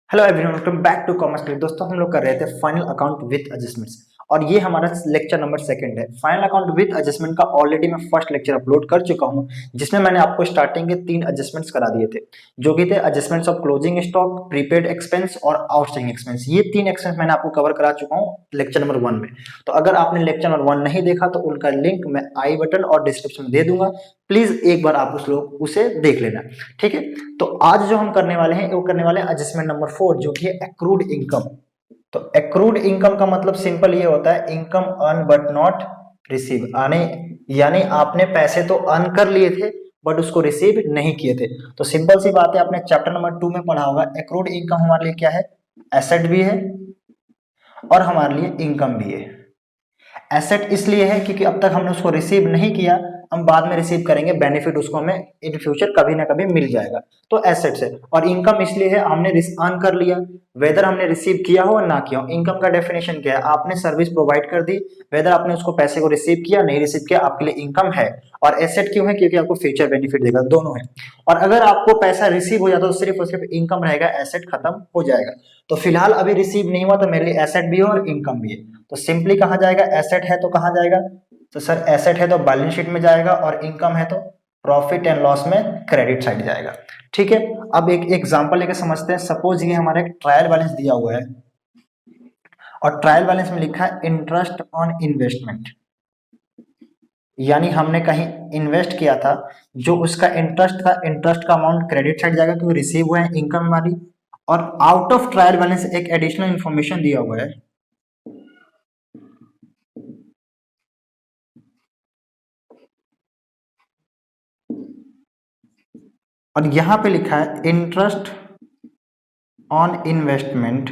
Hello everyone, welcome back to Commerce Click. दोस्तों, हम लोग कर रहे थे फाइनल अकाउंट विद एडजस्टमेंट्स और ये हमारा लेक्चर नंबर सेकंड है। फाइनल अकाउंट विद एडजस्टमेंट का ऑलरेडी मैं फर्स्ट लेक्चर अपलोड कर चुका हूं, जिसमें मैंने आपको स्टार्टिंग के 3 एडजस्टमेंट्स करा दिए थे, जो कि थे adjustments of closing stock, prepaid expense और आउटस्टैंडिंग एक्सपेंस। ये 3 एक्सपेंस मैंने आपको कवर करा चुका हूँ लेक्चर नंबर 1 में। तो अगर आपने लेक्चर नंबर 1 नहीं देखा तो उनका लिंक मैं आई बटन और डिस्क्रिप्शन में दे दूंगा। प्लीज एक बार आप उसे देख लेना, ठीक है। तो आज जो हम करने वाले हैं वो करने वाले हैं एडजस्टमेंट नंबर 4, जो कि है एक्रूड इनकम। तो एक्रूड इनकम का मतलब सिंपल ये होता है, income earn but not receive. यानी आपने पैसे तो अर्न कर लिए थे बट उसको रिसीव नहीं किए थे। तो सिंपल सी बात है, आपने चैप्टर नंबर 2 में पढ़ा होगा, एक्रूड इनकम हमारे लिए क्या है, एसेट भी है और हमारे लिए इनकम भी है। एसेट इसलिए है क्योंकि अब तक हमने उसको रिसीव नहीं किया, हम बाद में रिसीव करेंगे, बेनिफिट उसको हमें इन फ्यूचर कभी ना कभी मिल जाएगा, तो एसेट्स है। और इनकम इसलिए है, हमने अर्न कर लिया, वेदर हमने रिसीव किया हो ना किया हो। इनकम का डेफिनेशन क्या है, आपने सर्विस प्रोवाइड कर दी, वेदर आपने उसको पैसे को रिसीव किया नहीं रिसीव किया, आपके लिए इनकम है। और एसेट क्यों है, क्योंकि आपको फ्यूचर बेनिफिट देगा, दोनों है। और अगर आपको पैसा रिसीव हो जाता तो सिर्फ और सिर्फ इनकम रहेगा, एसेट खत्म हो जाएगा। तो फिलहाल अभी रिसीव नहीं हुआ तो मेरे लिए एसेट भी है और इनकम भी है। तो सिंपली कहा जाएगा, एसेट है तो कहा जाएगा, तो सर एसेट है तो बैलेंस शीट में जाएगा और इनकम है तो प्रॉफिट एंड लॉस में क्रेडिट साइड जाएगा, ठीक है। अब एक एग्जांपल लेके समझते हैं। सपोज ये हमारा एक ट्रायल बैलेंस दिया हुआ है और ट्रायल बैलेंस में लिखा है इंटरेस्ट ऑन इन्वेस्टमेंट, यानी हमने कहीं इन्वेस्ट किया था, जो उसका इंटरेस्ट था, इंटरेस्ट का अमाउंट क्रेडिट साइड जाएगा क्योंकि रिसीव हुआ है, इनकम हमारी। और आउट ऑफ ट्रायल बैलेंस एक एडिशनल इंफॉर्मेशन दिया हुआ है, और यहां पे लिखा है interest on investment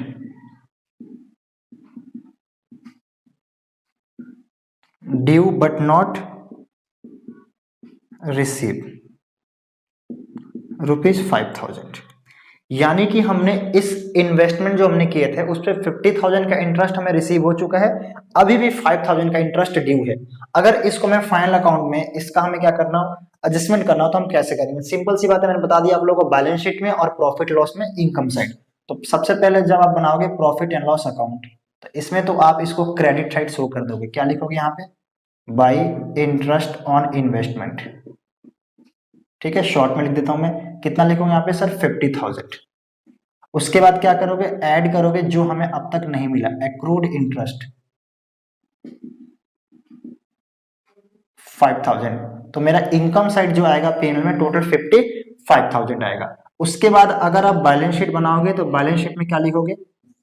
due but not receive ₹5,000। यानी कि हमने इस इन्वेस्टमेंट जो हमने किए थे उस पर 50,000 का इंटरेस्ट हमें रिसीव हो चुका है, अभी भी 5,000 का इंटरेस्ट ड्यू है। अगर इसको मैं फाइनल अकाउंट में इसका हमें क्या करना हो, एडजस्टमेंट करना हो, तो हम कैसे करेंगे। सिंपल सी बात है, मैंने बता दिया आप लोगों को, बैलेंस शीट में और प्रॉफिट लॉस में इनकम साइड। तो सबसे पहले जब आप बनाओगे प्रॉफिट एंड लॉस अकाउंट, तो इसमें तो आप इसको क्रेडिट साइड शो कर दोगे। क्या लिखोगे यहाँ पे, बाई इंटरेस्ट ऑन इन्वेस्टमेंट, ठीक है। शॉर्ट में लिख देता हूं मैं, कितना लिखूंगा यहाँ पे सर, 50,000। उसके बाद क्या करोगे, ऐड करोगे जो हमें अब तक नहीं मिला, एक्रूड इंटरेस्ट 5,000। तो मेरा इनकम साइड जो आएगा पेमेंट में टोटल 55,000 आएगा। उसके बाद अगर आप बैलेंस शीट बनाओगे तो बैलेंस शीट में क्या लिखोगे,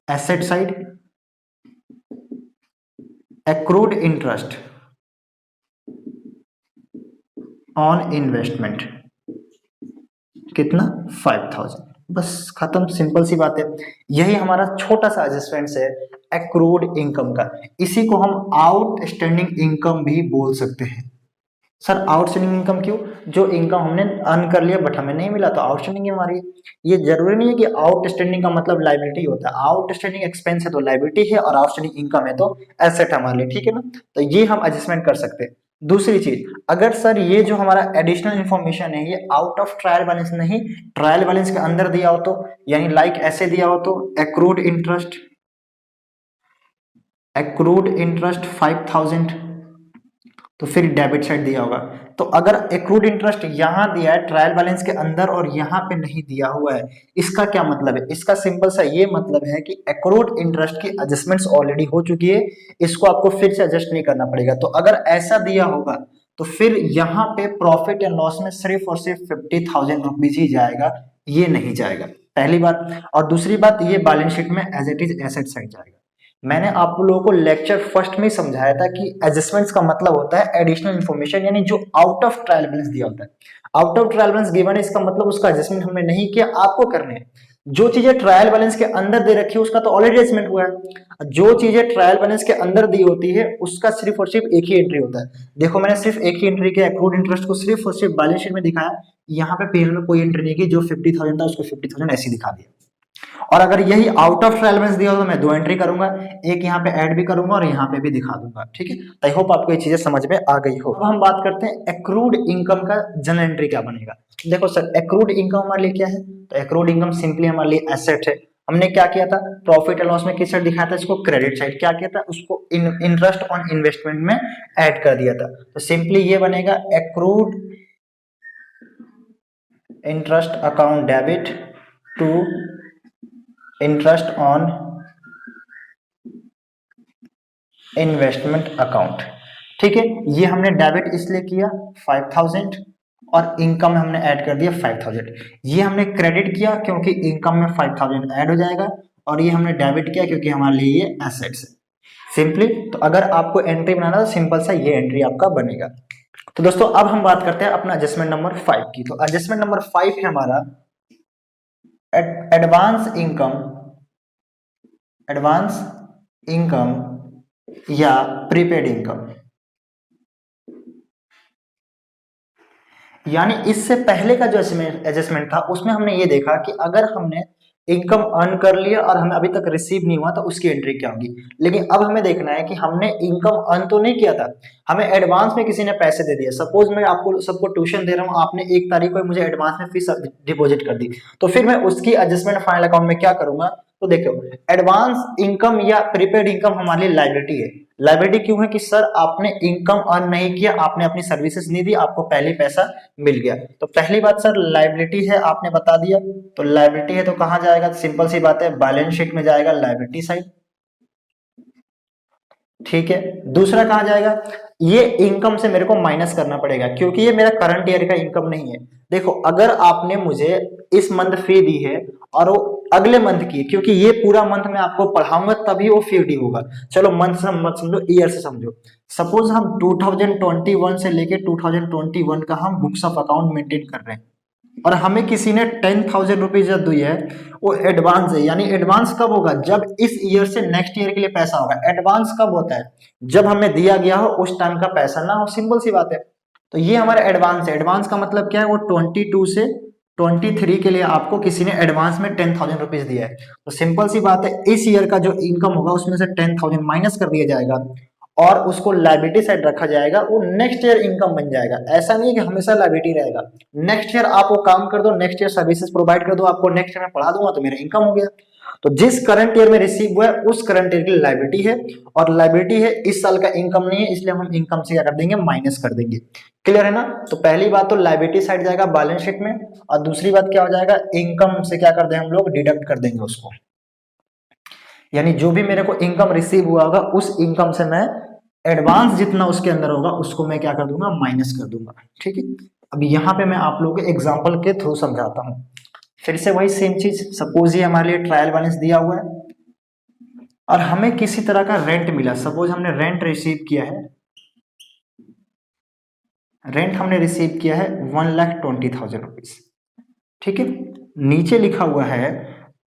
asset side accrued interest on investment, कितना, 5,000। बस खत्म, सिंपल सी बात है। यही हमारा छोटा सा एडजस्टमेंट है एक्रूड इनकम का। इसी को हम आउटस्टैंडिंग इनकम भी बोल सकते हैं। सर आउटस्टैंडिंग इनकम क्यों, जो इनकम हमने अर्न कर लिया बट हमें नहीं मिला तो आउटस्टैंडिंग हमारी। ये जरूरी नहीं है कि आउटस्टैंडिंग का मतलब लायबिलिटी होता है। आउटस्टैंडिंग एक्सपेंस है तो लायबिलिटी है और आउटस्टैंडिंग इनकम है तो एसेट हमारे लिए, ठीक है ना। तो ये हम एडजस्टमेंट कर सकते हैं। दूसरी चीज, अगर सर ये जो हमारा एडिशनल इंफॉर्मेशन है ये आउट ऑफ ट्रायल बैलेंस नहीं, ट्रायल बैलेंस के अंदर दिया हो तो, यानी लाइक ऐसे दिया हो तो एक्रूड इंटरेस्ट 5,000, तो फिर डेबिट साइड दिया होगा। तो अगर एक्रूड इंटरेस्ट यहां दिया है ट्रायल बैलेंस के अंदर और यहां पे नहीं दिया हुआ है, इसका क्या मतलब है, इसका सिंपल सा ये मतलब है कि एक्रूड इंटरेस्ट की एडजस्टमेंट्स ऑलरेडी हो चुकी है, इसको आपको फिर से एडजस्ट नहीं करना पड़ेगा। तो अगर ऐसा दिया होगा तो फिर यहाँ पे प्रॉफिट एंड लॉस में सिर्फ और सिर्फ 50,000 रुपीज ही जाएगा, ये नहीं जाएगा, पहली बात। और दूसरी बात, ये बैलेंस शीट में as it is asset side जाएगा। मैंने आप लोगों को लेक्चर फर्स्ट में समझाया था कि एडजस्टमेंट्स का मतलब होता है एडिशनल इंफॉर्मेशन, यानी जो आउट ऑफ ट्रायल बैलेंस दिया होता है। Out of trial balance given है, इसका मतलब उसका एडजस्टमेंट हमने नहीं किया, आपको करने हैं। जो चीजें ट्रायल बैलेंस के अंदर दे रखी है उसका तो ऑलरेडी एडजस्टमेंट हुआ है। जो चीजें ट्रायल बैलेंस के अंदर दी होती है उसका सिर्फ और सिर्फ एक ही एंट्री होता है। देखो मैंने सिर्फ एक ही एंट्री किया, एक्रूड इंटरेस्ट को सिर्फ और सिर्फ बैलेंस शीट में दिखाया, यहाँ पे पीएल में कोई एंट्री नहीं की, जो 50,000 था उसको 50,000 ऐसे दिखा दिया। और अगर यही आउट ऑफ ट्रायल बैलेंस दिया हो तो मैं 2 एंट्री करूंगा, एक यहाँ पे ऐड भी करूंगा और यहाँ पे भी दिखा दूंगा, ठीक है। तो आई होप आपको ये चीजें समझ में आ गई हो। अब हम बात करते हैं एक्रूड इनकम का जनरल एंट्री क्या बनेगा। देखो सर, एक्रूड इनकम हमारे लिए क्या है, तो एक्रूड इनकम सिंपली हमारे लिए एसेट है। हमने क्या किया था, प्रॉफिट एंड लॉस में किस साइड दिखाया था, इसको क्रेडिट साइड क्या किया था, उसको इंटरेस्ट ऑन इन्वेस्टमेंट में ऐड कर दिया था। तो सिंपली ये बनेगा accrued interest account debit to interest on investment account. ठीक है, ये हमने डेबिट इसलिए किया 5000 और इनकम में हमने ऐड कर दिया 5000। ये हमने क्रेडिट किया क्योंकि इनकम में 5000 ऐड हो जाएगा, और ये हमने डेबिट किया क्योंकि हमारे लिए ये एसेट्स है। सिंपली तो अगर आपको एंट्री बनाना तो सिंपल सा ये एंट्री आपका बनेगा। तो दोस्तों अब हम बात करते हैं अपना एडजस्टमेंट नंबर 5 की। तो एडजस्टमेंट नंबर 5 है हमारा एडवांस इनकम या प्रीपेड इनकम। यानी इससे पहले का जो एडजस्टमेंट था उसमें हमने ये देखा कि अगर हमने इनकम अर्न कर लिया और हमें अभी तक रिसीव नहीं हुआ तो उसकी एंट्री क्या होगी। लेकिन अब हमें देखना है कि हमने इनकम अर्न तो नहीं किया था, हमें एडवांस में किसी ने पैसे दे दिए। सपोज मैं आपको सबको ट्यूशन दे रहा हूँ, आपने 1 तारीख को मुझे एडवांस में फीस डिपॉजिट कर दी, तो फिर मैं उसकी एडजस्टमेंट फाइनल अकाउंट में क्या करूंगा। तो देखो एडवांस इनकम या प्रीपेड इनकम हमारी लायबिलिटी है। लायबिलिटी क्यों है कि सर आपने इनकम अर्न नहीं किया, आपने अपनी सर्विसेज नहीं दी, आपको पहले पैसा मिल गया। तो पहली बात सर लायबिलिटी है, आपने बता दिया। तो लायबिलिटी है तो कहां जाएगा, सिंपल सी बात है बैलेंस शीट में जाएगा, लायबिलिटी साइड। ठीक है, दूसरा कहां जाएगा, ये इनकम से मेरे को माइनस करना पड़ेगा क्योंकि ये मेरा करंट ईयर का इनकम नहीं है। देखो अगर आपने मुझे इस मंथ फी दी है और वो अगले मंथ की, क्योंकि ये पूरा मंथ मैं आपको पढ़ाऊंगा तभी वो फी ड्यू होगा। चलो मंथ से मत समझो, ईयर से समझो। सपोज हम 2021 से लेके 2021 का हम बुक्स ऑफ अकाउंट मेंटेन कर रहे हैं और हमें किसी ने 10,000 रुपीज जब दी है, वो एडवांस है। यानी एडवांस कब होगा, जब इस ईयर से नेक्स्ट ईयर के लिए पैसा होगा। एडवांस कब होता है, जब हमें दिया गया हो उस टाइम का पैसा ना हो, सिंपल सी बात है। तो ये हमारा एडवांस है। एडवांस का मतलब क्या है, वो 22 से 23 के लिए आपको किसी ने एडवांस में 10,000 रुपीज दिया है। तो सिंपल सी बात है, इस ईयर का जो इनकम होगा उसमें से 10,000 माइनस कर दिया जाएगा और उसको लायबिलिटी साइड रखा जाएगा, वो नेक्स्ट ईयर इनकम बन जाएगा। ऐसा नहीं है कि हमेशा लायबिलिटी रहेगा। नेक्स्ट ईयर आप वो काम कर दो, नेक्स्ट ईयर सर्विसेज प्रोवाइड कर दो, आपको नेक्स्ट ईयर में पढ़ा दूंगा तो मेरा इनकम हो गया। तो जिस करंट ईयर में रिसीव हुआ है उस करंट ईयर की लायबिलिटी है, और लायबिलिटी है इस साल का इनकम नहीं है, इसलिए हम इनकम से क्या कर देंगे, माइनस कर देंगे। क्लियर है ना। तो पहली बात तो लायबिलिटी साइड जाएगा बैलेंस शीट में, और दूसरी बात क्या हो जाएगा, इनकम से क्या कर देंगे हम लोग, डिडक्ट कर देंगे उसको। यानी जो भी मेरे को इनकम रिसीव हुआ होगा उस इनकम से मैं एडवांस जितना उसके अंदर होगा उसको मैं क्या कर दूंगा, माइनस कर दूंगा। ठीक है, अब यहाँ पे मैं आप लोगों को एग्जांपल के थ्रू समझाता हूँ। फिर से वही सेम चीज, सपोज ये हमारे लिए ट्रायल बैलेंस दिया हुआ है और हमें किसी तरह का रेंट मिला। सपोज हमने रेंट रिसीव किया है, रेंट हमने रिसीव किया है 1,20,000 रुपीज। ठीक है, नीचे लिखा हुआ है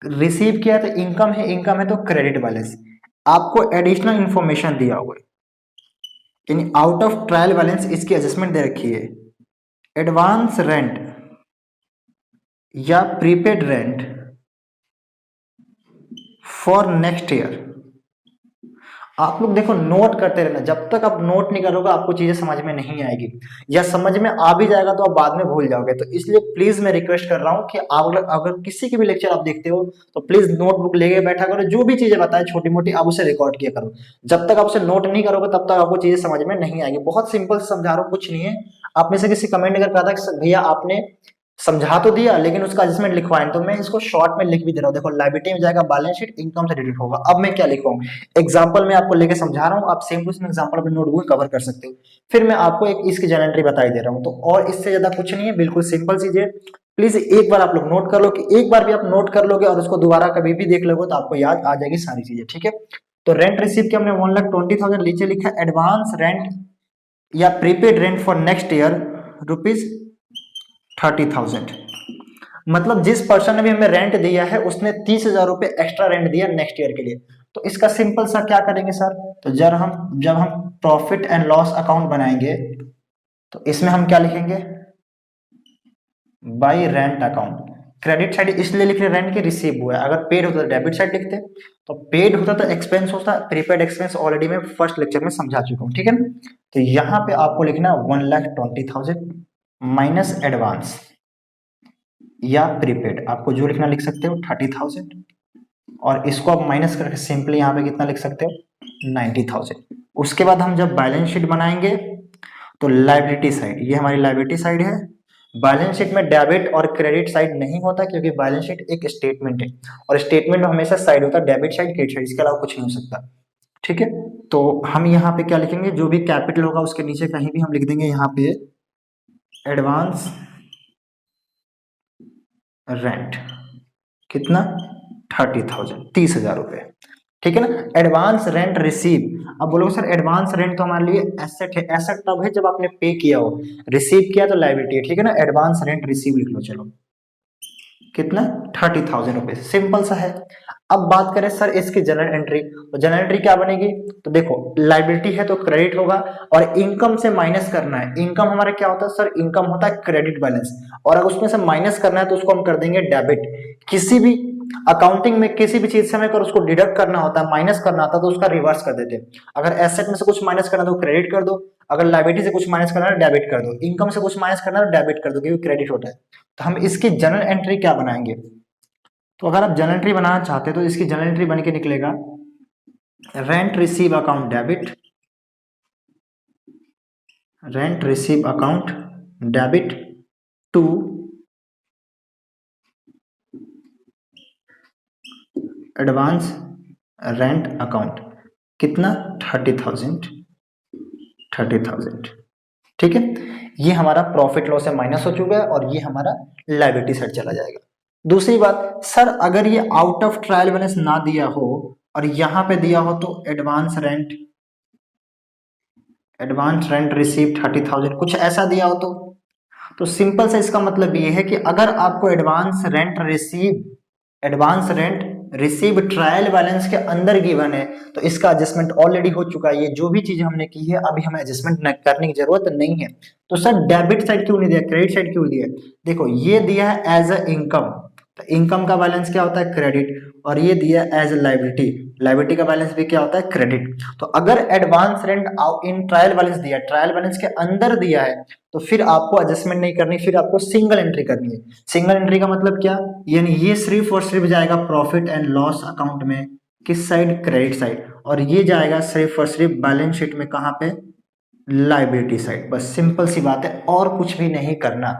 रिसीव किया तो इनकम है, इनकम है तो क्रेडिट बैलेंस। आपको एडिशनल इंफॉर्मेशन दिया हुआ है, यानी आउट ऑफ ट्रायल बैलेंस इसकी एडजस्टमेंट दे रखी है। एडवांस रेंट या prepaid rent for next year. आप लोग देखो नोट करते रहना, जब तक आप नोट नहीं करोगे आपको चीजें समझ में नहीं आएगी, या समझ में आ भी जाएगा तो आप बाद में भूल जाओगे। तो इसलिए प्लीज मैं रिक्वेस्ट कर रहा हूँ कि आप लोग अगर किसी की भी लेक्चर आप देखते हो तो प्लीज नोटबुक लेके बैठा करो, जो भी चीजें बताए छोटी मोटी आप उसे रिकॉर्ड किया करो। जब तक आप उसे नोट नहीं करोगे तब तक आपको चीजें समझ में नहीं आएगी। बहुत सिंपल से समझा रहा हूँ, कुछ नहीं है। आप में से किसी कमेंट कर कहा था कि भैया आपने समझा तो दिया लेकिन उसका एडजस्टमेंट लिखवाएं, तो मैं इसको शॉर्ट में लिख भी दे रहा हूँ। देखो लायबिलिटी में जाएगा बैलेंस शीट, इनकम से डिडक्ट होगा। अब मैं क्या लिखवाऊं, एग्जांपल में आपको लेके समझा रहा हूँ, आप सेम टू सेम एग्जांपल अपने नोटबुक कवर कर सकते हो। फिर मैं आपको एक इसकी जनरेटरी बताई दे रहा हूँ। तो और इससे ज्यादा कुछ नहीं है, बिल्कुल सिंपल चीज है। प्लीज एक बार आप लोग नोट कर लो, कि एक बार भी आप नोट कर लोगे और उसको दोबारा कभी भी देख लोगे तो आपको याद आ जाएगी सारी चीजें। ठीक है, तो रेंट रिसीव किया हमने 1,20,000, नीचे लिखा एडवांस रेंट या prepaid rent for next year ₹30,000। मतलब जिस पर्सन ने भी हमें रेंट दिया है उसने 30,000 रुपए एक्स्ट्रा रेंट दिया नेक्स्ट ईयर के लिए। तो इसका सिंपल सा क्या करेंगे सर, तो जब हम प्रॉफिट एंड लॉस अकाउंट बनाएंगे तो इसमें हम क्या लिखेंगे, by rent account. Credit side इसलिए लिख रहे रेंट के रिसीव हुआ है, अगर पेड होता तो डेबिट साइड लिखते, तो पेड होता तो एक्सपेंस होता, प्रीपेड एक्सपेंस ऑलरेडी मैं फर्स्ट लेक्चर में समझा चुका हूँ। ठीक है, तो यहाँ पे आपको लिखना 1,20,000 माइनस एडवांस या प्रीपेड, आपको जो लिखना लिख सकते हो 30,000 और इसको आप माइनस करके सिंपली यहाँ पे कितना लिख सकते हो 90,000। उसके बाद हम जब बैलेंस शीट बनाएंगे तो लायबिलिटी साइड, ये हमारी लायबिलिटी साइड है। बैलेंस शीट में डेबिट और क्रेडिट साइड नहीं होता क्योंकि बैलेंस शीट एक स्टेटमेंट है और स्टेटमेंट में हमेशा साइड होता है डेबिट साइड क्रेडिट साइड, इसके अलावा कुछ नहीं हो सकता। ठीक है, तो हम यहाँ पे क्या लिखेंगे, जो भी कैपिटल होगा उसके नीचे कहीं भी हम लिख देंगे यहाँ पे एडवांस रेंट, कितना 30,000, 30,000 रुपए। ठीक है ना, एडवांस रेंट रिसीव। अब बोलोगे सर एडवांस रेंट तो हमारे लिए एसेट है, एसेट तब है जब आपने पे किया हो, रिसीव किया तो लायबिलिटी है। ठीक है ना, एडवांस रेंट रिसीव लिख लो, चलो कितना 30,000 रुपए, सिंपल सा है। अब बात करें सर इसकी जनरल एंट्री, तो जनरल एंट्री क्या बनेगी, तो देखो लायबिलिटी है तो क्रेडिट होगा और इनकम से माइनस करना है। इनकम हमारा क्या होता है सर, इनकम होता है क्रेडिट बैलेंस, और अगर उसमें से माइनस करना है तो उसको हम कर देंगे डेबिट। किसी भी अकाउंटिंग में किसी भी चीज से हमें अगर उसको डिडक्ट करना होता है, माइनस करना होता है तो उसका रिवर्स कर देते हैं। अगर एसेट में से कुछ माइनस करना तो क्रेडिट कर दो, अगर लायबिलिटी से कुछ माइनस करना है डेबिट कर दो, इनकम से कुछ माइनस करना है डेबिट कर दो क्योंकि क्रेडिट होता है। तो हम इसकी जनरल एंट्री क्या बनाएंगे, तो अगर आप जनरल एंट्री बनाना चाहते हैं तो इसकी जनरल एंट्री बन के निकलेगा rent receive account debit, rent receive account debit to advance rent account, कितना 30,000, 30,000। ठीक है, ये हमारा प्रॉफिट लॉस से माइनस हो चुका है और ये हमारा लायबिलिटी साइड चला जाएगा। दूसरी बात सर, अगर ये आउट ऑफ ट्रायल बैलेंस ना दिया हो और यहां पे दिया हो तो एडवांस रेंट रिसीव 30,000 कुछ ऐसा दिया हो तो सिंपल से इसका मतलब ये है कि अगर आपको advance rent receive trial balance के अंदर गिवन है तो इसका एडजस्टमेंट ऑलरेडी हो चुका है। ये जो भी चीजें हमने की है अभी हमें एडजस्टमेंट करने की जरूरत नहीं है। तो सर डेबिट साइड क्यों नहीं दिया, क्रेडिट साइड क्यों दिया, देखो ये दिया है एज अ इनकम, तो इनकम का बैलेंस क्या होता है क्रेडिट, और ये दिया एज ए लायबिलिटी, लायबिलिटी का बैलेंस भी क्या होता है क्रेडिट। तो अगर advance rent in trial balance दिया, ट्रायल बैलेंस के अंदर दिया है तो फिर आपको एडजस्टमेंट नहीं करनी, फिर आपको सिंगल एंट्री करनी है। सिंगल एंट्री का मतलब क्या, यानी ये सिर्फ और सिर्फ जाएगा प्रॉफिट एंड लॉस अकाउंट में, किस साइड क्रेडिट साइड, और ये जाएगा सिर्फ और सिर्फ बैलेंस शीट में कहां पे लायबिलिटी साइड। बस सिंपल सी बात है और कुछ भी नहीं करना।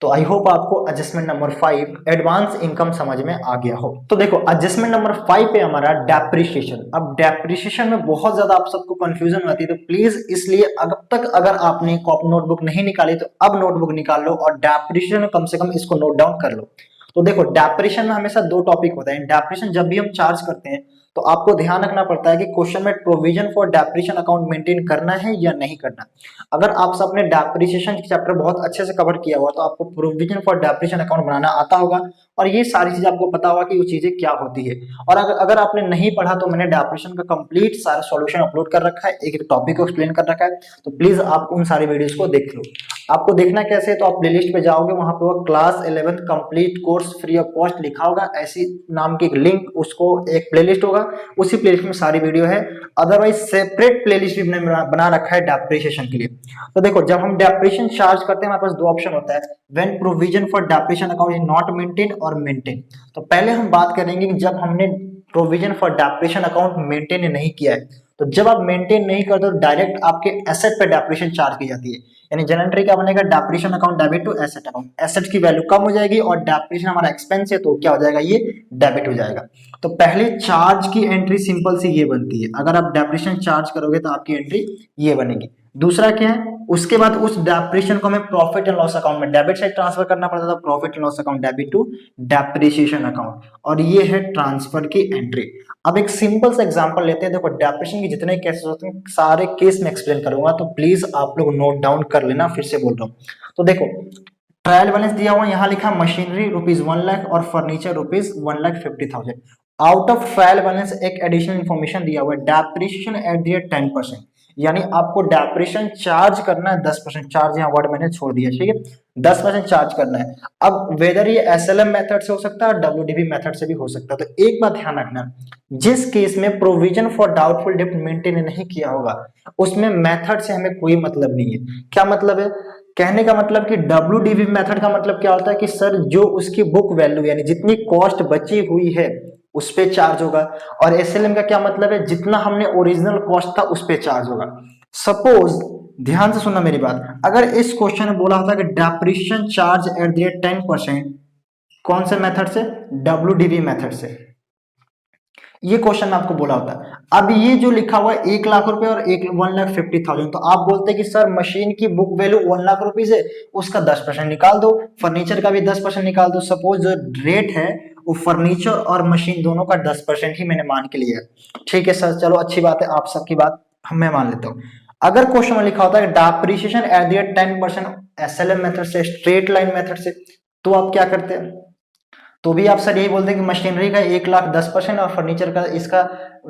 तो आई होप आपको एडजस्टमेंट नंबर 5 एडवांस इनकम समझ में आ गया हो। तो देखो एडजस्टमेंट नंबर 5 पे हमारा डेप्रिसिएशन। अब डेप्रिसिएशन में बहुत ज्यादा आप सबको कंफ्यूजन होती है, तो प्लीज इसलिए अब तक अगर आपने नोटबुक नहीं निकाली तो अब नोटबुक निकाल लो और डेप्रिसिएशन कम से कम इसको नोट डाउन कर लो। तो देखो डेप्रिसिएशन में हमेशा दो टॉपिक होता है। डेप्रिसिएशन जब भी हम चार्ज करते हैं तो आपको ध्यान रखना पड़ता है कि क्वेश्चन में provision for depreciation account maintain करना है या नहीं करना। अगर आप सबने डेप्रिसिएशन चैप्टर बहुत अच्छे से कवर किया हुआ तो आपको प्रोविजन फॉर डेप्रिसिएशन अकाउंट बनाना आता होगा और ये सारी चीजें आपको पता होगा कि वो चीजें क्या होती है। और अगर आपने नहीं पढ़ा तो मैंने डेप्रिसिएशन का कंप्लीट सारा सॉल्यूशन अपलोड कर रखा है, एक टॉपिक को एक्सप्लेन कर रखा है, तो प्लीज आप उन सारी वीडियोस को देख लो। आपको देखना कैसे है, तो आप प्लेलिस्ट पे जाओगे, वहां पे वो class 11 complete course free of cost लिखा होगा, ऐसी नाम की एक लिंक, उसको एक प्लेलिस्ट होगा, उसी प्लेलिस्ट में सारी वीडियो है। अदरवाइज सेपरेट प्लेलिस्ट भी मैंने बना रखा है डेप्रिसिएशन के लिए। तो देखो जब हम डेप्रिसिएशन चार्ज करते हैं हमारे पास दो ऑप्शन होता है, when provision for depreciation account is not maintain और मेंटेन। तो पहले हम बात करेंगे कि जब हमने provision for depreciation account maintain नहीं किया है, तो जब आप मेंटेन नहीं करते तो डायरेक्ट आपके एसेट पे डेप्रिसिएशन चार्ज की जाती है। यानी जनरल एंट्री क्या बनेगा, depreciation account debit to asset account, asset की वैल्यू कम हो जाएगी और डेप्रिसिएशन हमारा एक्सपेंस है तो क्या हो जाएगा, ये डेबिट हो जाएगा। तो पहले चार्ज की एंट्री सिंपल सी ये बनती है, अगर आप डेप्रिसिएशन चार्ज करोगे तो आपकी एंट्री ये बनेगी। दूसरा क्या है, उसके बाद उस डेप्रिसिएशन को हमें प्रॉफिट एंड लॉस अकाउंट में डेबिट साइड ट्रांसफर करना पड़ता था, profit and loss account debit to depreciation account, और ये है ट्रांसफर की एंट्री। अब एक सिंपल सा एग्जांपल लेते हैं। देखो डेप्रिसिएशन के जितने केसेस होते हैं सारे केस में एक्सप्लेन करूंगा, तो प्लीज आप लोग नोट डाउन कर लेना, फिर से बोल रहा हूँ। तो देखो ट्रायल बैलेंस दिया हुआ, यहाँ लिखा मशीनरी ₹1 लाख और furniture ₹1,50,000। Out of trial balance एक एडिशनल इंफॉर्मेशन दिया हुआ है, डेप्रिसिएशन एट द 10%, यानी आपको डेप्रिसिएशन चार्ज करना है 10%। चार्ज यहाँ वर्ड मैंने छोड़ दिया, ठीक है, 10% चार्ज करना है। अब वेदर ये SLM मेथड से हो सकता है और WDV मेथड से भी हो सकता है। तो एक बात ध्यान रखना, जिस केस में प्रोविजन फॉर डाउटफुल डेब्ट मेंटेन नहीं किया होगा उसमें मेथड से हमें कोई मतलब नहीं है। क्या मतलब है, कहने का मतलब कि WDV मेथड का मतलब क्या होता है कि सर जो उसकी बुक वैल्यू यानी जितनी कॉस्ट बची हुई है उस पे चार्ज होगा। और एसएलएम का क्या मतलब है, जितना हमने ओरिजिनल कॉस्ट था उस पे चार्ज होगा। सपोज ध्यान से सुनना मेरी बात, अगर इस क्वेश्चन में बोला होता कि depreciation charge at the rate 10%, कौन से मेथड से, डब्ल्यूडीवी मेथड से, ये क्वेश्चन आपको बोला होता है। अब ये जो लिखा हुआ है 1 लाख रुपए और 1,50,000, तो आप बोलते कि सर मशीन की बुक वैल्यू 1 लाख रुपीज है, उसका 10% निकाल दो, फर्नीचर का भी 10% निकाल दो। सपोज जो रेट है वो फर्नीचर और मशीन दोनों का 10% ही मैंने मान के लिया है। ठीक है सर, चलो अच्छी बात है, आप सबकी बात मैं मान लेता हूँ। अगर क्वेश्चन में लिखा होता है depreciation at the rate 10% SLM method से, स्ट्रेट लाइन मेथड से, तो आप क्या करते हैं, तो भी आप सर यही बोलते हैं कि मशीनरी का 1 लाख 10% और फर्नीचर का इसका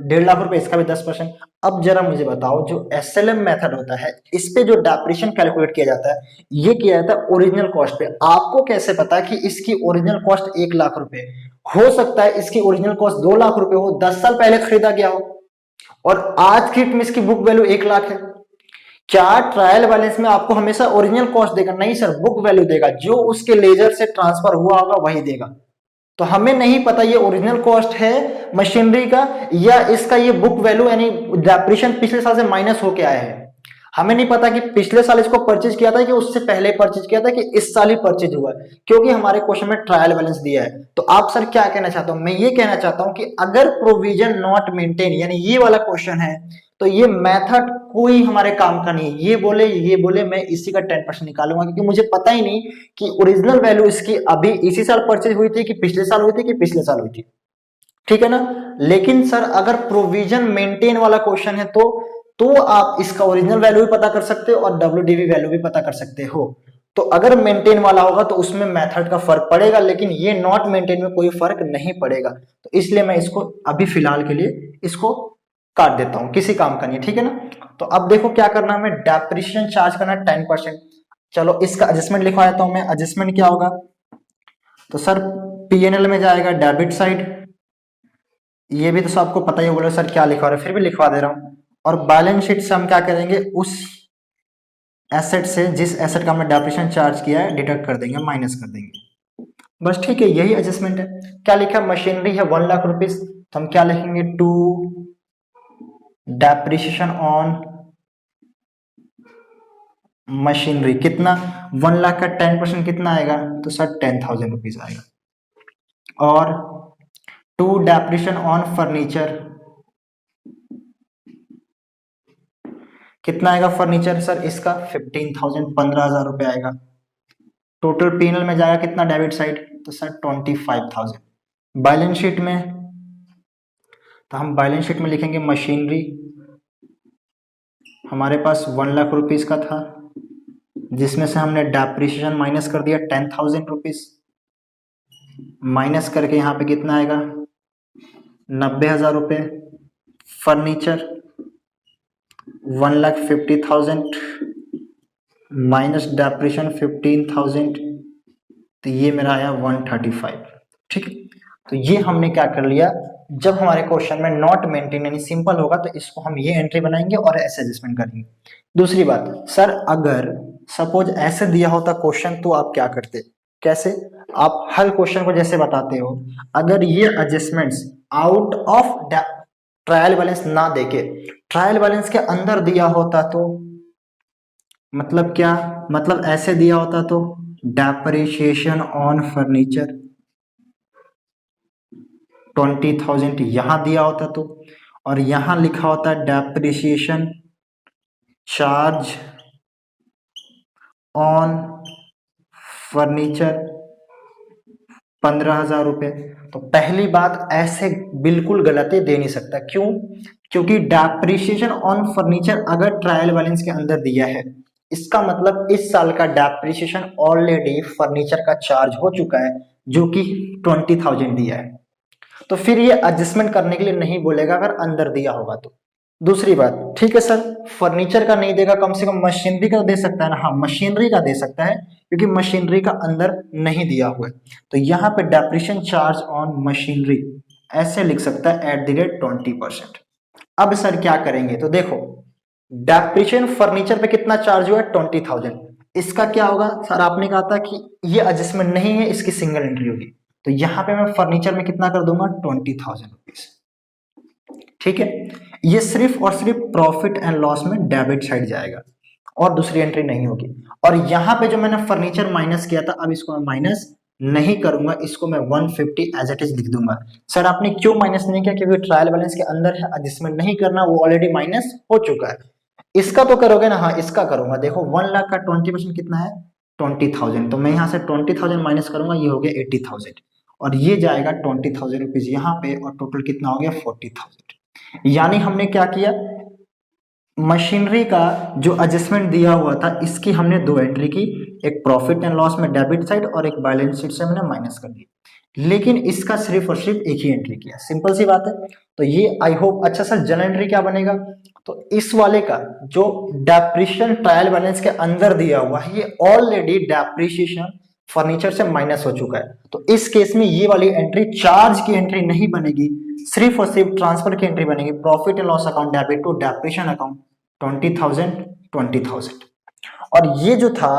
1.5 लाख रुपए, इसका भी 10%। अब जरा मुझे बताओ, जो एसएलएम मेथड होता है इस पे जो डेप्रिसिएशन कैलकुलेट किया जाता है, ये किया जाता है ओरिजिनल कॉस्ट पे। आपको कैसे पता कि इसकी ओरिजिनल कॉस्ट 1 लाख रुपए, हो सकता है इसकी ओरिजिनल कॉस्ट 2 लाख रुपए हो, 10 साल पहले खरीदा गया हो, और आज की डेट में इसकी बुक वैल्यू 1 लाख है। क्या ट्रायल बैलेंस में आपको हमेशा ओरिजिनल कॉस्ट देगा? नहीं सर, बुक वैल्यू देगा, जो उसके लेजर से ट्रांसफर हुआ होगा वही देगा। तो हमें नहीं पता ये ओरिजिनल कॉस्ट है मशीनरी का या इसका ये बुक वैल्यू यानी डेप्रिसिएशन पिछले साल से माइनस होके आया है। हमें नहीं पता कि पिछले साल इसको परचेज किया था कि उससे पहले परचेज किया था कि इस साल ही परचेज हुआ है, क्योंकि हमारे क्वेश्चन में ट्रायल बैलेंस दिया है। तो आप सर क्या कहना चाहता हूं, मैं ये कहना चाहता हूं कि अगर प्रोविजन नॉट मेंटेन यानी ये वाला क्वेश्चन है, तो ये मेथड कोई हमारे काम का नहीं है। ये बोले मैं इसी का 10% निकालूंगा, क्योंकि मुझे पता ही नहीं कि ओरिजिनल वैल्यू इसकी अभी इसी साल परचेज हुई थी कि पिछले साल हुई थी कि पिछले साल हुई थी। ठीक है ना। लेकिन सर अगर प्रोविजन मेंटेन वाला क्वेश्चन है तो आप इसका ओरिजिनल वैल्यू भी पता कर सकते हो और डब्ल्यूडीवी वैल्यू भी पता कर सकते हो। तो अगर मेंटेन वाला होगा तो उसमें मेथड का फर्क पड़ेगा, लेकिन ये नॉट मेंटेन में कोई फर्क नहीं पड़ेगा। तो इसलिए मैं इसको अभी फिलहाल के लिए इसको काट देता हूं, किसी काम का नहीं। ठीक है ना। तो अब देखो क्या करना है, हमें डेप्रिसिएशन चार्ज करना है 10%। चलो इसका एडजस्टमेंट लिखवा देता हूं मैं। एडजस्टमेंट क्या होगा, तो सर पीएनएल में जाएगा डेबिट साइड, ये भी तो सबको पता ही, बोले सर क्या लिखवा रहे, फिर भी लिखवा दे रहा हूं। और बैलेंस शीट से हम क्या करेंगे, उस एसेट से जिस एसेट का हमने डेप्रिसिएशन चार्ज किया है डिडक्ट कर देंगे, माइनस कर देंगे, बस। ठीक है, यही एडजस्टमेंट है। क्या लिखा, मशीनरी है 1 लाख रुपीज, तो हम क्या लिखेंगे, टू डेप्रिसिएशन ऑन मशीनरी कितना, 1 लाख का 10% कितना आएगा, तो सर 10,000 रुपीज आएगा। और टू डेप्रिसिएशन ऑन फर्नीचर कितना आएगा, फर्नीचर सर इसका 15,000, 15,000 रुपए आएगा। टोटल पीएनएल में जाएगा कितना डेबिट साइड, तो सर 25,000। बैलेंस शीट में, तो हम बैलेंस शीट में लिखेंगे मशीनरी हमारे पास 1 लाख रुपीज का था, जिसमें से हमने डेप्रिसिएशन माइनस कर दिया 10,000 रुपीज, माइनस करके यहाँ पे कितना आएगा 90,000 रुपये। फर्नीचर 1,50,000 माइनस डेप्रिसिएशन 15,000, तो ये मेरा आया 135। ठीक है, तो ये हमने क्या कर लिया, जब हमारे क्वेश्चन में नॉट मेंटेन यानी सिंपल होगा तो इसको हम ये एंट्री बनाएंगे और ऐसे एडजस्टमेंट करेंगे। दूसरी बात, सर अगर सपोज ऐसे दिया होता क्वेश्चन तो आप क्या करते, कैसे, आप हर क्वेश्चन को जैसे बताते हो, अगर ये adjustments out of trial balance ना देके ट्रायल बैलेंस के अंदर दिया होता तो मतलब क्या, मतलब ऐसे दिया होता तो डेप्रिसिएशन ऑन फर्नीचर 20,000 यहां दिया होता तो, और यहां लिखा होता डेप्रिसिएशन चार्ज ऑन फर्नीचर 15,000 रुपए। तो पहली बात, ऐसे बिल्कुल गलती दे नहीं सकता, क्यों, क्योंकि डेप्रिसिएशन ऑन फर्नीचर अगर ट्रायल बैलेंस के अंदर दिया है, इसका मतलब इस साल का डेप्रिसिएशन ऑलरेडी फर्नीचर का चार्ज हो चुका है, जो कि 20,000 दिया है। तो फिर ये एडजस्टमेंट करने के लिए नहीं बोलेगा अगर अंदर दिया होगा तो। दूसरी बात, ठीक है सर फर्नीचर का नहीं देगा, कम से कम मशीनरी का दे सकता है ना, हाँ मशीनरी का दे सकता है, क्योंकि मशीनरी का अंदर नहीं दिया हुआ है। तो यहाँ पे डेप्रिसिएशन चार्ज ऑन मशीनरी ऐसे लिख सकता है एट द रेट 20%। अब सर क्या करेंगे, तो देखो डेप्रिसिएशन फर्नीचर पे कितना चार्ज हुआ है 20,000, इसका क्या होगा सर, आपने कहा था कि ये एडजस्टमेंट नहीं है, इसकी सिंगल एंट्री होगी। तो यहाँ पे मैं फर्नीचर में कितना कर दूंगा 20,000 रुपीज। ठीक है, ये सिर्फ और सिर्फ प्रॉफिट एंड लॉस में डेबिट साइड जाएगा और दूसरी एंट्री नहीं होगी। और यहाँ पे जो मैंने फर्नीचर माइनस किया था, अब इसको मैं माइनस नहीं करूंगा, इसको मैं 150 एज इट इज लिख दूंगा। सर आपने क्यों माइनस नहीं किया? क्योंकि ट्रायल बैलेंस के अंदर है, एडजस्टमेंट नहीं करना, वो ऑलरेडी माइनस हो चुका है। इसका तो करोगे ना? हाँ इसका करूंगा। देखो 1 लाख का 20% कितना है 20,000, तो मैं यहाँ से 20,000 माइनस करूंगा, ये हो गया 80,000 और ये जाएगा 20,000 रुपीज यहाँ पे, और टोटल कितना हो गया 40,000। यानी हमने क्या किया, मशीनरी का जो एडजस्टमेंट दिया हुआ था इसकी हमने दो एंट्री की, एक प्रॉफिट एंड लॉस में डेबिट साइड और एक बैलेंस शीट से हमने माइनस कर दिया, लेकिन इसका सिर्फ और सिर्फ एक ही एंट्री किया। सिंपल सी बात है। तो ये आई होप। अच्छा सर जनरल एंट्री क्या बनेगा? तो इस वाले का जो डेप्रिशिएशन ट्रायल बैलेंस के अंदर दिया हुआ है, ये ऑलरेडी डेप्रिशिएशन फर्नीचर से माइनस हो चुका है। तो इस केस में ये वाली एंट्री चार्ज की एंट्री नहीं बनेगी, सिर्फ और सिर्फ ट्रांसफर की एंट्री बनेगी। Profit and loss account debit to depreciation account 20,000 और ये जो था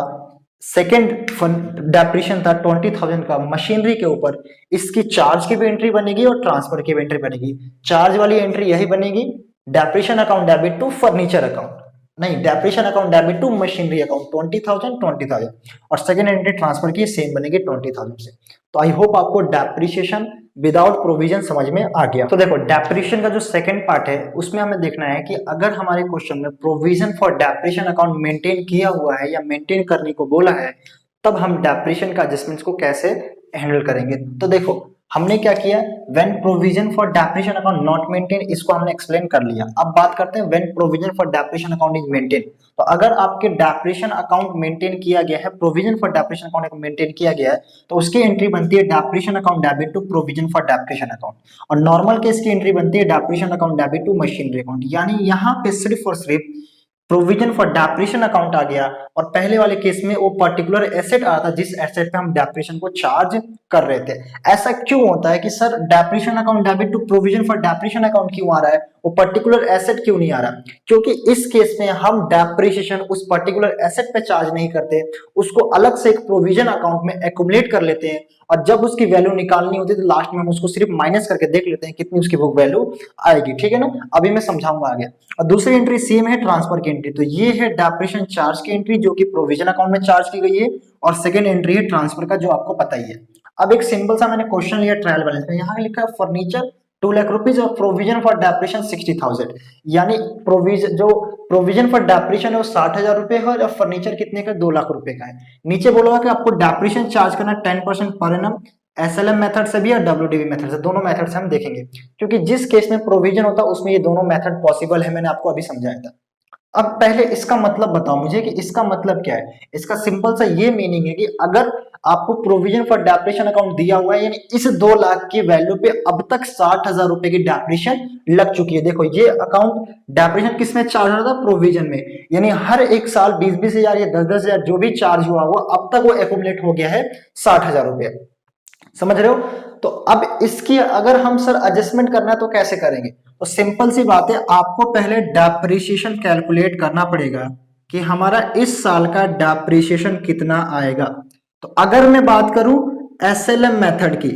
सेकेंड डेप्रिशिएशन था 20,000 का मशीनरी के ऊपर, इसकी चार्ज की भी एंट्री बनेगी और ट्रांसफर की भी एंट्री बनेगी। चार्ज वाली एंट्री यही बनेगी, depreciation account debit to furniture account, नहीं depreciation account debit to machinery account 20,000 और सेकेंड एंट्री ट्रांसफर की सेम बनेगी 20,000 से। तो आई होप आपको डेप्रिशिएशन विदाउट प्रोविजन समझ में आ गया। तो देखो डेप्रिशिएशन का जो सेकंड पार्ट है उसमें हमें देखना है कि अगर हमारे क्वेश्चन में provision for depreciation account maintain किया हुआ है या मेंटेन करने को बोला है, तब हम डेप्रिशिएशन का एडजस्टमेंट्स को कैसे हैंडल करेंगे। तो देखो हमने क्या किया, when provision for depreciation account not maintain, इसको हमने एक्सप्लेन कर लिया। अब बात करते हैं when provision for depreciation account is maintain. तो अगर आपके डेप्रिशिएशन अकाउंट मेंटेन किया गया है, provision for depreciation account maintain किया गया है, तो उसकी एंट्री बनती है depreciation account debit to provision for depreciation account, और नॉर्मल केस की एंट्री बनती है depreciation account debit to machinery account. यानी यहाँ पे सिर्फ और सिर्फ प्रोविजन फॉर डेप्रिशिएशन अकाउंट आ गया, और पहले वाले केस में वो पर्टिकुलर एसेट आ था जिस एसेट पे हम डेप्रिशिएशन को चार्ज कर रहे थे। ऐसा क्यों होता है कि sir depreciation account debit to provision for depreciation account क्यों आ रहा है, वो पर्टिकुलर एसेट क्यों नहीं आ रहा? क्योंकि इस केस में हम डेप्रिशिएशन उस पर्टिकुलर एसेट पे चार्ज नहीं करते, उसको अलग से एक प्रोविजन अकाउंट में एक्युमुलेट कर लेते हैं, और जब उसकी वैल्यू निकालनी होती है तो लास्ट में हम उसको सिर्फ माइनस करके देख लेते हैं कितनी उसकी बुक वैल्यू आएगी। ठीक है ना, अभी मैं समझाऊंगा आगे। और दूसरी एंट्री सेम है ट्रांसफर की एंट्री। तो ये है डेप्रिशिएशन चार्ज की एंट्री जो कि प्रोविजन अकाउंट में चार्ज की गई है, और सेकंड एंट्री है ट्रांसफर का जो आपको पता ही है। अब एक सिंपल सा मैंने क्वेश्चन लिया ट्रायल बैलेंस में, यहाँ लिखा है फर्नीचर 2 लाख रुपीज और प्रोविजन फॉर डेप्रिशिएशन 60,000, यानी प्रोविजन फॉर डेप्रिशिएशन है वो 60,000 रुपए है, और फर्नीचर कितने का 2 लाख रुपए का है। नीचे बोला कि आपको डेप्रिशिएशन चार्ज करना 10% पर एनम, एसएलएम मेथड से भी और डब्ल्यूडीवी मेथड से, दोनों मेथड से हम देखेंगे, क्योंकि जिस केस में प्रोविजन होता है उसमें ये दोनों मेथड पॉसिबल है, मैंने आपको अभी समझाया था। अब पहले इसका मतलब बताओ मुझे कि इसका मतलब क्या है। इसका सिंपल सा ये मीनिंग है कि अगर आपको प्रोविजन फॉर डेप्रिशिएशन अकाउंट दिया हुआ है, यानी इस 2 लाख की वैल्यू पे अब तक 60,000 रुपए की डेप्रिशिएशन लग चुकी है। देखो ये अकाउंट डेप्रिशिएशन किसमें चार्ज हो रहा था, प्रोविजन में, यानी हर एक साल 20-20 हजार या 10-10 हजार जो भी चार्ज हुआ वो अब तक वो एक्युमुलेट हो गया है 60,000 रुपए। समझ रहे हो? तो अब इसकी अगर हम सर एडजस्टमेंट करना है तो कैसे करेंगे? तो सिंपल सी बात है, आपको पहले डेप्रिशिएशन कैलकुलेट करना पड़ेगा कि हमारा इस साल का डेप्रिशिएशन कितना आएगा। तो अगर मैं बात करूं एसएलएम मेथड की,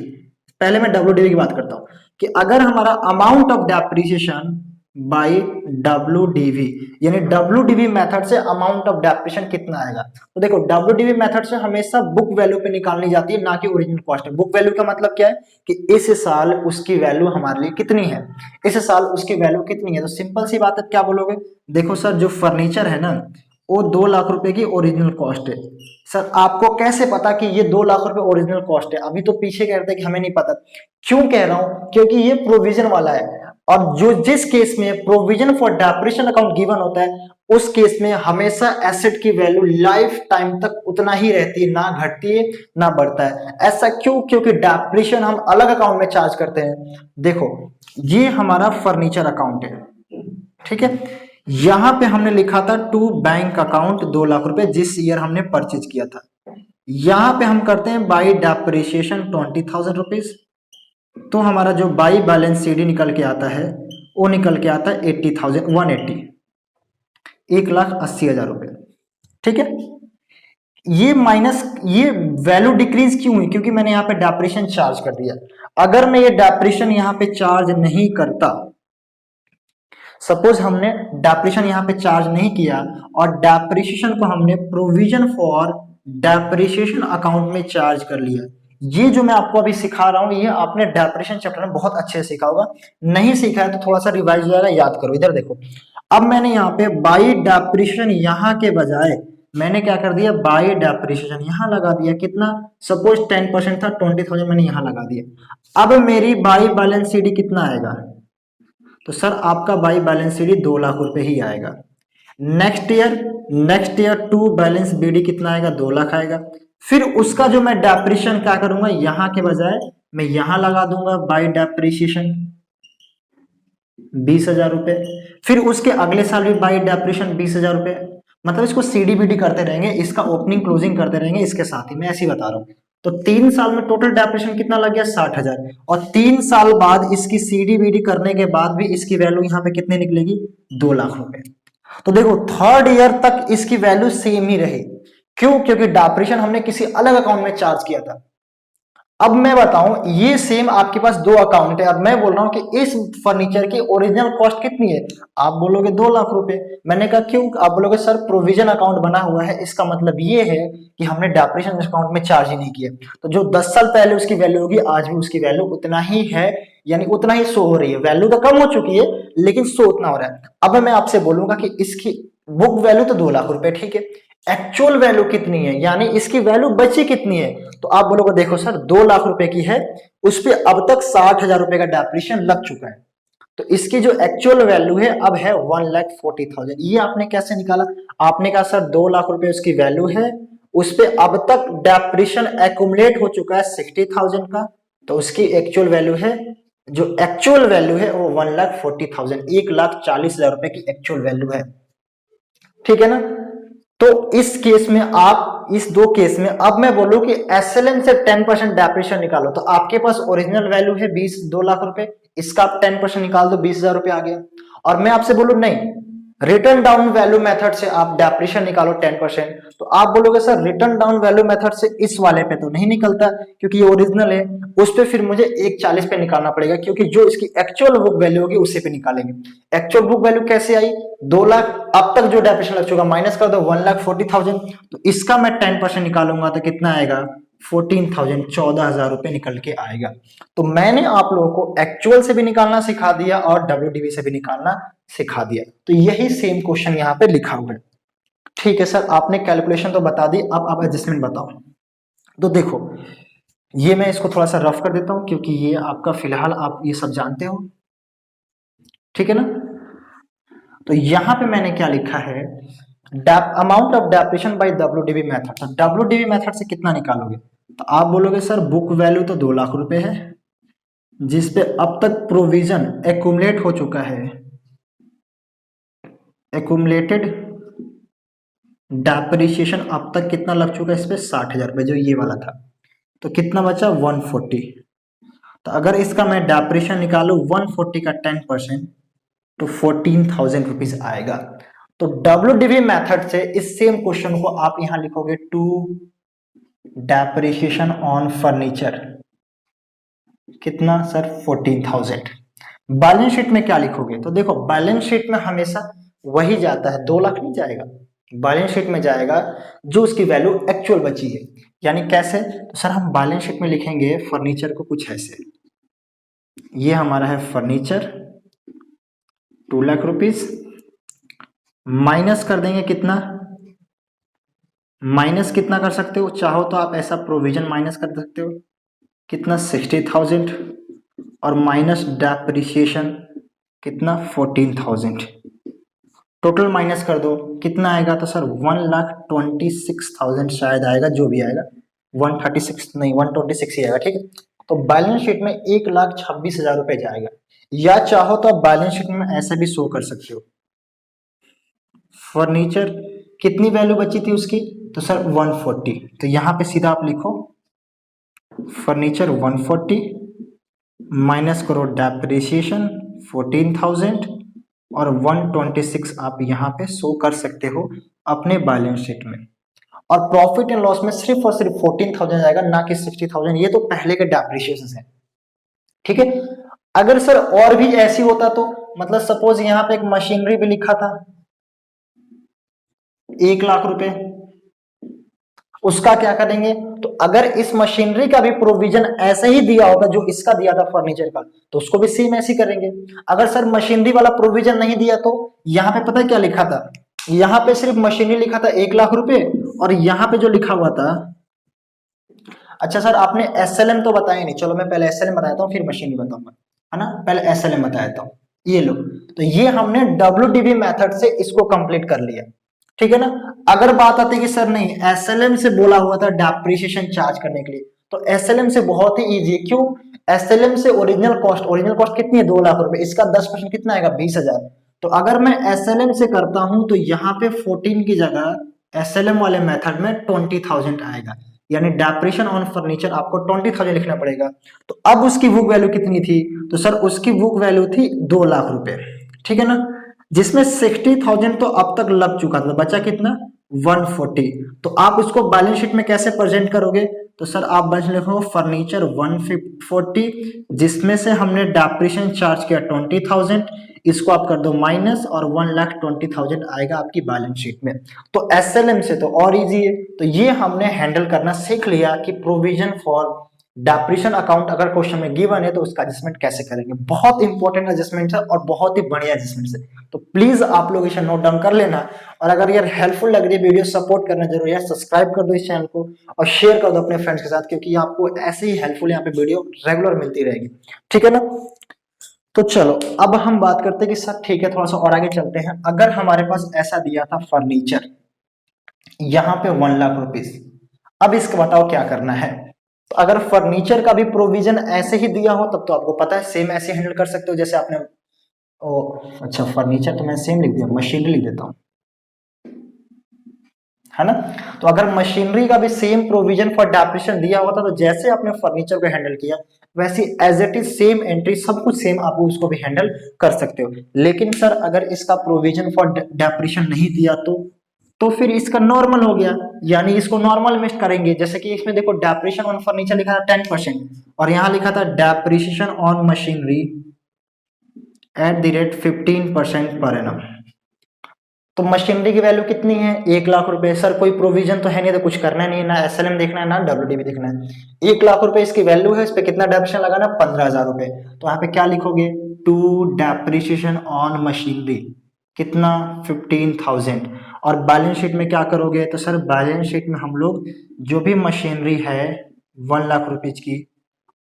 पहले मैं डब्ल्यूडीवी की बात करता हूं कि अगर हमारा amount of depreciation by WDV, यानी डब्ल्यूडीवी मेथड से अमाउंट ऑफ डेप्रिशिएशन कितना आएगा। तो देखो डब्ल्यूडीवी मेथड से हमेशा बुक वैल्यू पे निकालनी जाती है, ना कि ओरिजिनल कॉस्ट है। बुक वैल्यू का मतलब क्या है कि इस साल उसकी वैल्यू हमारे लिए कितनी है, इस साल उसकी वैल्यू कितनी है। तो सिंपल सी बात है, क्या बोलोगे? देखो सर जो फर्नीचर है ना वो 2 लाख रुपए की ओरिजिनल कॉस्ट है। सर आपको कैसे पता कि ये 2 लाख रुपए ओरिजिनल कॉस्ट है? अभी तो पीछे कह रहे थे कि हमें नहीं पता। क्यों कह रहा हूं? क्योंकि ये प्रोविजन वाला है, और जो जिस केस में provision for depreciation account given होता है उस केस में हमेशा एसेट की वैल्यू लाइफ टाइम तक उतना ही रहती है, ना घटती है ना बढ़ता है। ऐसा क्यों? क्योंकि डेप्रिशिएशन हम अलग अकाउंट में चार्ज करते हैं। देखो ये हमारा फर्नीचर अकाउंट है, ठीक है, यहां पे हमने लिखा था टू बैंक अकाउंट 2 लाख रुपए जिस ईयर हमने परचेज किया था। यहां पे हम करते हैं बाई डेप्रिशिएशन 20,000 रुपीज, तो हमारा जो बाई बैलेंस सीडी निकल के आता है वो निकल के आता है 80,000 180 1,80,000 रुपए। ठीक है, ये माइनस, ये वैल्यू डिक्रीज क्यों हुई? क्योंकि मैंने यहाँ पे डेप्रिसिएशन चार्ज कर दिया। अगर मैं ये डेप्रिसिएशन यहाँ पे चार्ज नहीं करता, सपोज हमने डेप्रिसिएशन यहाँ पे चार्ज नहीं किया और डेप्रिसिएशन को हमने प्रोविजन फॉर डेप्रिसिएशन अकाउंट में चार्ज कर लिया, ये जो मैं आपको अभी सिखा रहा हूं ये आपने डेप्रिसिएशन चैप्टर में बहुत अच्छे से सीखा होगा। नहीं सीखा है तो थोड़ा सा रिवाइज हो जाएगा, याद करो। इधर देखो, अब मैंने यहाँ पे बाई डेप्रिसिएशन यहाँ के बजाय मैंने क्या कर दिया, बाई डेप्रिसिएशन यहाँ लगा दिया। कितना? सपोज 10% था, 20,000 मैंने यहाँ लगा दिया। अब मेरी बाई बैलेंस सीडी कितना आएगा? तो सर आपका बाई बैलेंस सीडी 2 लाख रुपए ही आएगा। Next year to balance BD कितना आएगा? 2 लाख आएगा। फिर उसका जो मैं डेप्रिसिएशन क्या करूंगा, यहां के बजाय मैं यहां लगा दूंगा बाई डेप्रिसिएशन 20,000 रुपए। फिर उसके अगले साल भी बाई डेप्रिसिएशन 20,000 रुपए। मतलब इसको सीडीबीडी करते रहेंगे, इसका ओपनिंग क्लोजिंग करते रहेंगे इसके साथ ही, मैं ऐसे ही बता रहा हूं। तो 3 साल में टोटल डेप्रिसिएशन कितना लग गया? 60,000। और 3 साल बाद इसकी सीडीबीडी करने के बाद भी इसकी वैल्यू यहाँ पे कितने निकलेगी? 2 लाख रुपए। तो देखो थर्ड ईयर तक इसकी वैल्यू सेम ही रही। क्यों? क्योंकि डेप्रिसिएशन हमने किसी अलग अकाउंट में चार्ज किया था। अब मैं बताऊं, ये सेम आपके पास 2 अकाउंट है। अब मैं बोल रहा हूं कि इस फर्नीचर की ओरिजिनल कॉस्ट कितनी है? आप बोलोगे 2 लाख रुपए। मैंने कहा क्यों? आप बोलोगे सर प्रोविजन अकाउंट बना हुआ है, इसका मतलब ये है कि हमने डेप्रिसिएशन अकाउंट में चार्ज ही नहीं किया। तो जो 10 साल पहले उसकी वैल्यू होगी आज भी उसकी वैल्यू उतना ही है, यानी उतना ही शो हो रही है। वैल्यू तो कम हो चुकी है लेकिन शो उतना हो रहा है। अब मैं आपसे बोलूंगा कि इसकी बुक वैल्यू तो 2 लाख रुपए, ठीक है, एक्चुअल वैल्यू कितनी है, यानी इसकी वैल्यू बची कितनी है? तो आप बोलोगे देखो सर 2 लाख रुपए की है, उस पर अब तक 60,000 रुपए का डेप्रिसिएशन लग चुका है। तो इसकी जो एक्चुअल वैल्यू है अब है 1,40,000। ये आपने कैसे निकाला? आपने कहा सर 2 लाख रुपए उसकी वैल्यू है, उस पर अब तक डेप्रिसिएशन एक्यूमुलेट हो चुका है 60,000 का, तो उसकी एक्चुअल वैल्यू है, जो एक्चुअल वैल्यू है वो 1,40,000, 1,40,000 रुपए की एक्चुअल वैल्यू है। ठीक है ना? तो इस केस में आप, इस 2 केस में अब मैं बोलूं कि एसएलएन से 10% डेप्रिसिएशन निकालो, तो आपके पास ओरिजिनल वैल्यू है 2 लाख रुपए, इसका आप 10% निकाल दो, 20,000 रुपए आ गया। और मैं आपसे बोलूं नहीं, रिटर्न डाउन वैल्यू मेथड से आप डेप्रिसिएशन निकालो 10%, तो आप बोलोगे sir return down value method से इस वाले पे तो नहीं निकलता क्योंकि ये ओरिजिनल है, उस पे फिर मुझे 1,40 पे निकालना पड़ेगा, क्योंकि जो इसकी एक्चुअल बुक वैल्यू होगी उसी पे निकालेंगे। एक्चुअल बुक वैल्यू कैसे आई? 2 लाख, अब तक जो डेप्रिसिएशन लग चुका माइनस कर दो 1,40,000, तो इसका मैं 10% निकालूंगा तो कितना आएगा? 14,000, 14,000 रुपए निकल के आएगा। तो मैंने आप लोगों को एक्चुअल से भी निकालना सिखा दिया और डब्ल्यूडीवी से भी निकालना सिखा दिया। तो यही सेम क्वेश्चन यहाँ पे लिखा हुआ है। ठीक है सर, आपने कैलकुलेशन तो बता दी, अब आप एडजस्टमेंट बताओ। तो देखो ये मैं इसको थोड़ा सा रफ कर देता हूं क्योंकि ये आपका फिलहाल आप ये सब जानते हो, ठीक है ना? तो यहां पे मैंने क्या लिखा है, amount of depreciation by WDV method. तो डब्ल्यूडीवी मेथड से कितना निकालोगे? तो आप बोलोगे सर बुक वैल्यू तो 2 लाख रुपए है, जिसपे अब तक प्रोविजन एक्यूमुलेट हो चुका है, एक्यूमुलेटेड डेप्रिसिएशन अब तक कितना लग चुका है इस पे? 60,000 रुपए, जो ये वाला था। तो कितना बचा? 140। तो अगर इसका मैं डेप्रिसिएशन निकालू 140 का 10%, तो 14,000 रुपीज आएगा। तो डब्ल्यूडीवी मेथड से इस सेम क्वेश्चन को आप यहां लिखोगे टू डेप्रिसिएशन ऑन फर्नीचर, कितना सर? 14,000। बैलेंस शीट में क्या लिखोगे? तो देखो बैलेंस शीट में हमेशा वही जाता है, 2 लाख नहीं जाएगा, बैलेंस शीट में जाएगा जो उसकी वैल्यू एक्चुअल बची है। यानी कैसे? तो सर हम बैलेंस शीट में लिखेंगे फर्नीचर को कुछ ऐसे, ये हमारा है फर्नीचर 2 लाख रुपीज, माइनस कर देंगे कितना? माइनस कितना कर सकते हो? चाहो तो आप ऐसा प्रोविजन माइनस कर सकते हो, कितना? 60,000, और माइनस डेप्रिसिएशन कितना? 14,000। टोटल माइनस कर दो, कितना आएगा? तो सर 1,26,000 शायद आएगा, जो भी आएगा 136 नहीं 126 ही आएगा, ठीक है। तो बैलेंस शीट में 1,26,000 रुपए जाएगा, या चाहो तो आप बैलेंस शीट में ऐसा भी शो कर सकते हो। फर्नीचर कितनी वैल्यू बची थी उसकी? तो सर 140, तो यहां पे सीधा आप लिखो फर्नीचर 140 माइनस करो डेप्रिसिएशन 14,000 और 126 आप यहाँ पे शो कर सकते हो अपने बैलेंस शीट में। और प्रॉफिट एंड लॉस में सिर्फ और सिर्फ 14,000 जाएगा, ना कि 60,000। ये तो पहले के डेप्रिसिएशन है, ठीक है। अगर सर और भी ऐसी होता तो मतलब सपोज यहाँ पे एक मशीनरी भी लिखा था 1,00,000 रुपए, उसका क्या करेंगे? तो अगर इस मशीनरी का भी प्रोविजन ऐसे ही दिया होगा जो इसका दिया था फर्नीचर का, तो उसको भी सेम ऐसे करेंगे। अगर सर मशीनरी वाला प्रोविजन नहीं दिया तो यहाँ पे पता है क्या लिखा था? यहाँ पे सिर्फ मशीनरी लिखा था 1,00,000 रुपए, और यहाँ पे जो लिखा हुआ था, अच्छा सर आपने एसएलएम तो बताया नहीं, चलो मैं पहले एसएलएम बताता हूँ फिर मशीनरी बताऊंगा, है ना। पहले एसएलएम बता देता हूँ। ये लो, तो ये हमने डब्ल्यूडीबी मेथड से इसको कंप्लीट कर लिया, ठीक है ना। अगर बात आती है कि सर नहीं एसएलएम से बोला हुआ था डेप्रिसिएशन चार्ज करने के लिए, तो एसएलएम से बहुत ही इजी है। क्यों? एसएलएम से ओरिजिनल कॉस्ट कितनी है? 2,00,000 रुपए, इसका 10% कितना आएगा? 20,000। तो अगर मैं एसएलएम से करता हूं तो यहाँ पे 14 की जगह एसएलएम वाले मेथड में 20,000 आएगा, यानी डेप्रिसिएशन ऑन फर्नीचर आपको 20,000 लिखना पड़ेगा। तो अब उसकी बुक वैल्यू कितनी थी? तो सर उसकी बुक वैल्यू थी 2,00,000 रुपए, ठीक है ना, जिसमें 60,000 तो अब तक लग चुका था, बचा कितना? 140। तो आप उसको बैलेंस शीट में कैसे प्रेजेंट करोगे? तो सर आप बैलेंस लिखो फर्नीचर 140, जिसमें से हमने डेप्रिसिएशन चार्ज किया 20,000, इसको आप कर दो माइनस, और 1,20,000 आएगा आपकी बैलेंस शीट में। तो एसएलएम से तो और इजी है। तो ये हमने हैंडल करना सीख लिया कि प्रोविजन फॉर डेप्रिसिएशन अकाउंट अगर क्वेश्चन में गिवन है तो उसका एडजस्टमेंट कैसे करेंगे। बहुत इंपॉर्टेंट एडजस्टमेंट है और बहुत ही बढ़िया एडजस्टमेंट है, तो प्लीज आप लोग इसे नोट डाउन कर लेना। और अगर यार हेल्पफुल लग रही है वीडियो, सपोर्ट करना जरूर यार, सब्सक्राइब कर दो इस चैनल को और शेयर कर दो अपने फ्रेंड्स के साथ, क्योंकि आपको ऐसे ही हेल्पफुल यहाँ पे वीडियो रेगुलर मिलती रहेगी, ठीक है ना। तो चलो अब हम बात करते हैं कि सर ठीक है थोड़ा सा और आगे चलते हैं। अगर हमारे पास ऐसा दिया था फर्नीचर यहाँ पे 1,00,000 रुपीज, अब इसका बताओ क्या करना है। तो अगर फर्नीचर का भी प्रोविजन ऐसे ही दिया हो तब तो आपको पता है सेम ऐसे हैंडल कर सकते हो जैसे आपने अच्छा फर्नीचर तो मैं सेम लिख दिया, मशीनरी लिख देता हूँ, है ना। तो अगर मशीनरी का भी सेम प्रोविजन फॉर डेप्रिसिएशन दिया हुआ था तो जैसे आपने फर्नीचर को हैंडल किया वैसे as it is same entry सब कुछ सेम आप उसको भी हैंडल कर सकते हो। लेकिन सर अगर इसका प्रोविजन फॉर डेप्रिसिएशन नहीं दिया तो फिर इसका नॉर्मल हो गया, यानी इसको नॉर्मल में करेंगे। जैसे कि इसमें देखो डेप्रिसिएशन ऑन फर्नीचर लिखा था 10% और यहाँ लिखा था depreciation on machinery at the rate 15% per annum. तो मशीनरी की वैल्यू कितनी है? 1,00,000 रुपए। सर कोई प्रोविजन तो है नहीं, तो कुछ करना नहीं है, ना एसएलएम देखना है ना डब्ल्यूडीबी देखना है। 1,00,000 रुपए इसकी वैल्यू है, इस पे कितना डेप्रिसिएशन लगाना? 15,000 रुपए। तो यहाँ पे क्या लिखोगे? टू डेप्रिसिएशन ऑन मशीनरी कितना? 15,000। और बैलेंस शीट में क्या करोगे? तो सर बैलेंस शीट में हम लोग जो भी मशीनरी है 1,00,000 रुपीज की,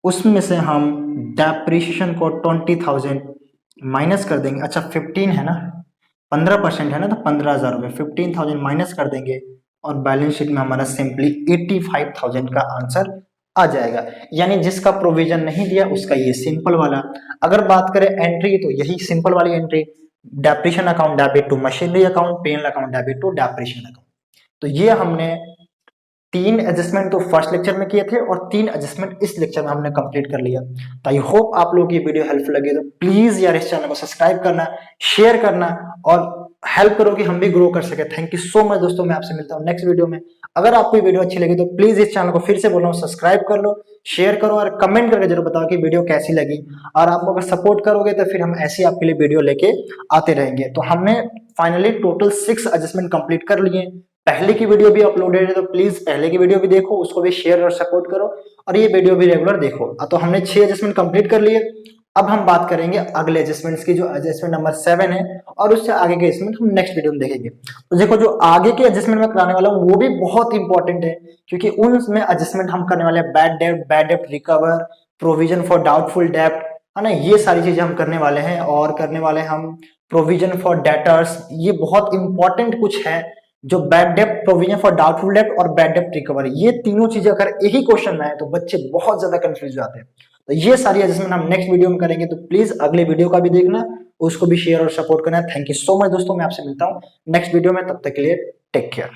उसमें से हम डेप्रिसिएशन को 20,000 माइनस कर देंगे। अच्छा 15 है ना, 15% है ना, तो 15,000 रुपए 15,000 माइनस कर देंगे और बैलेंस शीट में हमारा सिंपली 85,000 का आंसर आ जाएगा। यानी जिसका प्रोविजन नहीं दिया उसका ये सिंपल वाला। अगर बात करें एंट्री तो यही सिंपल वाली entry, depreciation account debit to machinery account, PNL account debit to depreciation account. तो ये हमने 3 एडजस्टमेंट तो फर्स्ट लेक्चर में किए थे और 3 एडजस्टमेंट इस लेक्चर में हमने कंप्लीट कर लिया। तो आई होप आप लोग ये वीडियो हेल्पफुल लगे, तो प्लीज यार इस चैनल को सब्सक्राइब करना, शेयर करना और हेल्प करो कि हम भी ग्रो कर सके। थैंक यू सो मच दोस्तों, मैं आपसे मिलता हूँ नेक्स्ट वीडियो में। अगर आपको ये वीडियो अच्छी लगी तो प्लीज इस चैनल को फिर से बोल रहा हूँ सब्सक्राइब कर लो, शेयर करो और कमेंट करके जरूर बताओ कि वीडियो कैसी लगी। और आप अगर सपोर्ट करोगे तो फिर हम ऐसी आपके लिए वीडियो लेके आते रहेंगे। तो हमने फाइनली टोटल 6 एडजस्टमेंट कंप्लीट कर लिए। पहले की वीडियो भी अपलोडेड है तो प्लीज पहले की वीडियो भी देखो, उसको भी शेयर और सपोर्ट करो और ये वीडियो भी रेगुलर देखो। तो हमने 6 एडजस्टमेंट कंप्लीट कर लिए। अब हम बात करेंगे अगले एडजस्टमेंट्स की, जो एडजस्टमेंट नंबर 7 है और उससे आगे के एडजस्टमेंट हम नेक्स्ट वीडियो में देखेंगे। तो देखो जो आगे के एडजस्टमेंट में कराने वाला हूँ वो भी बहुत इंपॉर्टेंट है, क्योंकि उनमें एडजस्टमेंट हम करने वाले हैं बैड डेब्ट रिकवर, प्रोविजन फॉर डाउटफुल डेब्ट, है ना, ये सारी चीजें हम करने वाले हैं। और करने वाले हम प्रोविजन फॉर डेटर्स, ये बहुत इंपॉर्टेंट कुछ है जो बैड डेब्ट, प्रोविजन फॉर डाउटफुल डेब्ट और बैड डेब्ट रिकवरी, ये तीनों चीजें अगर एक ही क्वेश्चन में आए तो बच्चे बहुत ज्यादा कंफ्यूज जाते हैं। तो ये सारी एडजस्टमेंट हम नेक्स्ट वीडियो में करेंगे, तो प्लीज अगले वीडियो का भी देखना, उसको भी शेयर और सपोर्ट करना। थैंक यू सो मच दोस्तों, मैं आपसे मिलता हूँ नेक्स्ट वीडियो में, तब तक के लिए टेक केयर।